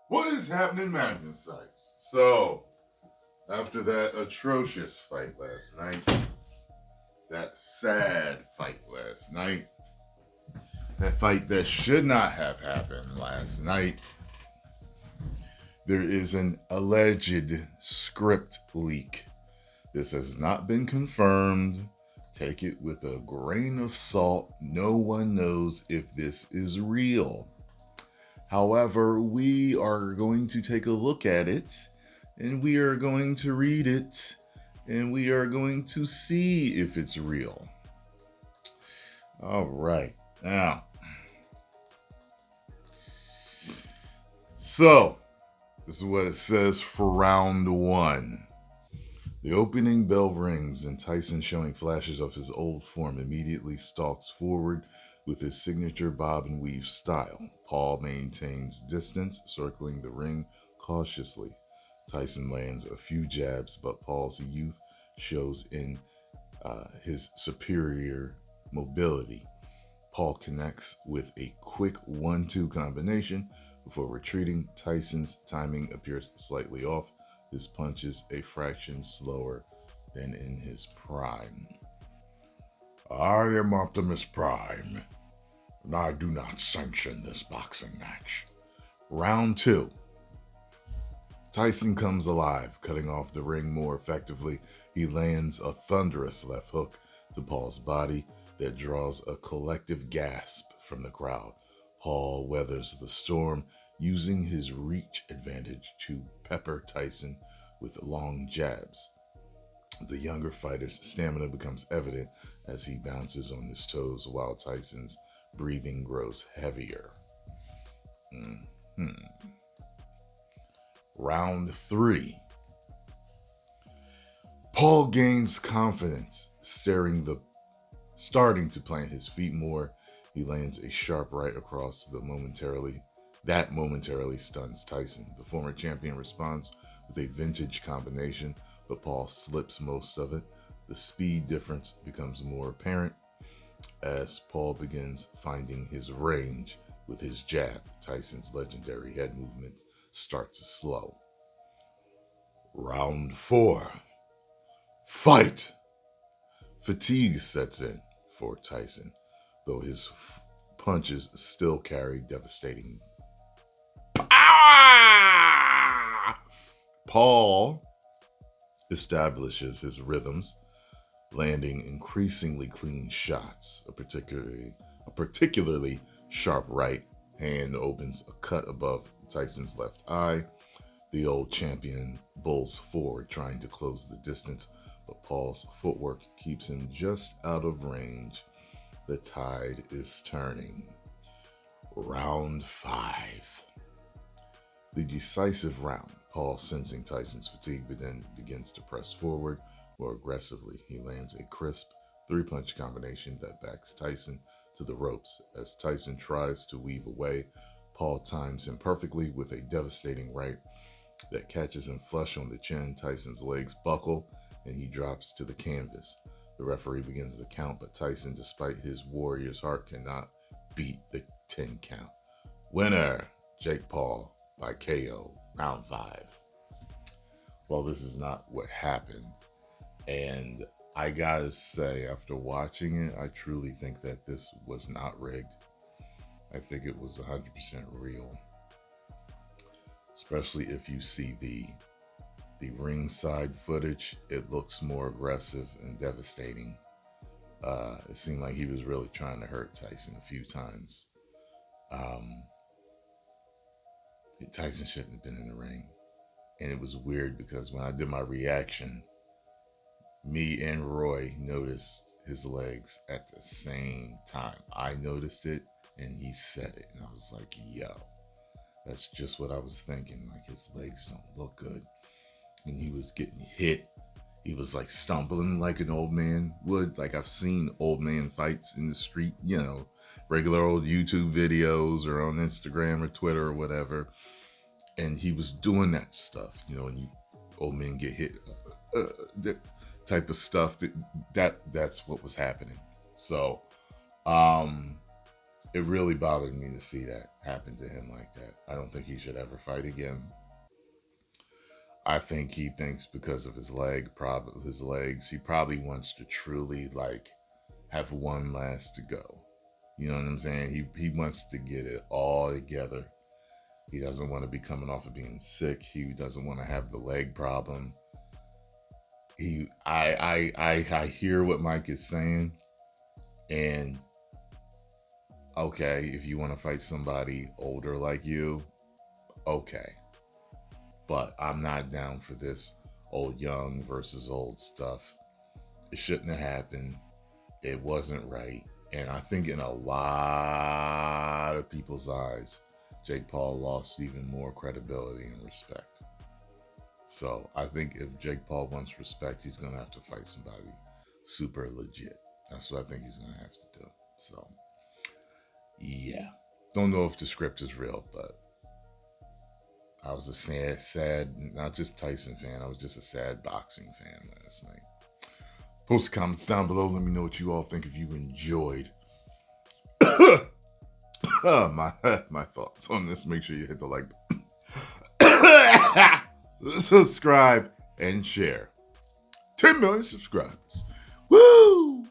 What is happening, Magnus sites? So, after that atrocious fight last night, that sad fight last night, that fight that should not have happened last night, there is an alleged script leak. This has not been confirmed. Take it with a grain of salt. No one knows if this is real. However, we are going to take a look at it and we are going to read it and we are going to see if it's real. All right. Now, so this is what it says for round one. The opening bell rings, and Tyson, showing flashes of his old form, immediately stalks forward with his signature bob and weave style. Paul maintains distance, circling the ring cautiously. Tyson lands a few jabs, but Paul's youth shows in his superior mobility. Paul connects with a quick 1-2 combination before retreating. Tyson's timing appears slightly off, his punches a fraction slower than in his prime. I am Optimus Prime, and I do not sanction this boxing match. Round two. Tyson comes alive, cutting off the ring more effectively. He lands a thunderous left hook to Paul's body that draws a collective gasp from the crowd. Paul weathers the storm, using his reach advantage to pepper Tyson with long jabs. The younger fighter's stamina becomes evident as he bounces on his toes while Tyson's breathing grows heavier. Round three. Paul gains confidence, starting to plant his feet more. He lands a sharp right across that momentarily stuns Tyson. The former champion responds with a vintage combination, but Paul slips most of it. The speed difference becomes more apparent as Paul begins finding his range with his jab. Tyson's legendary head movement starts to slow. Round four. Fight! Fatigue sets in for Tyson, though his punches still carry devastating. Paul establishes his rhythms, landing increasingly clean shots. A particularly sharp right hand opens a cut above Tyson's left eye. The old champion bowls forward, trying to close the distance, but Paul's footwork keeps him just out of range. The tide is turning. Round five. The decisive round. Paul, sensing Tyson's fatigue, begins to press forward more aggressively. He lands a crisp three-punch combination that backs Tyson to the ropes. As Tyson tries to weave away, Paul times him perfectly with a devastating right that catches him flush on the chin. Tyson's legs buckle and he drops to the canvas. The referee begins the count, but Tyson, despite his warrior's heart, cannot beat the 10 count. Winner, Jake Paul by KO, round five. Well, this is not what happened. And I gotta say, after watching it, I truly think that this was not rigged. I think it was 100% real. Especially if you see the ringside footage, it looks more aggressive and devastating. It seemed like he was really trying to hurt Tyson a few times. Tyson shouldn't have been in the ring. And it was weird because when I did my reaction, me and Roy noticed his legs at the same time. I noticed it and he said it. And I was like, yo, that's just what I was thinking. Like, his legs don't look good. When he was getting hit, he was like stumbling like an old man would. Like, I've seen old man fights in the street, regular old YouTube videos or on Instagram or Twitter or whatever. And he was doing that stuff, and old men get hit, that type of stuff. That's what was happening. So, It really bothered me to see that happen to him like that. I don't think he should ever fight again. I think he thinks because of his legs, he probably wants to truly like have one last to go. You know what I'm saying? He wants to get it all together. He doesn't want to be coming off of being sick. He doesn't want to have the leg problem. I hear what Mike is saying, and okay, if you want to fight somebody older like you, okay. But I'm not down for this old young versus old stuff. It shouldn't have happened. It wasn't right. And I think in a lot of people's eyes, Jake Paul lost even more credibility and respect. So I think if Jake Paul wants respect, he's going to have to fight somebody super legit. That's what I think he's going to have to do. So, yeah. Don't know if the script is real, but I was a sad, not just Tyson fan, I was just a sad boxing fan last night. Post comments down below. Let me know what you all think if you enjoyed my thoughts on this. Make sure you hit the like button. Subscribe and share. 10 million subscribers. Woo!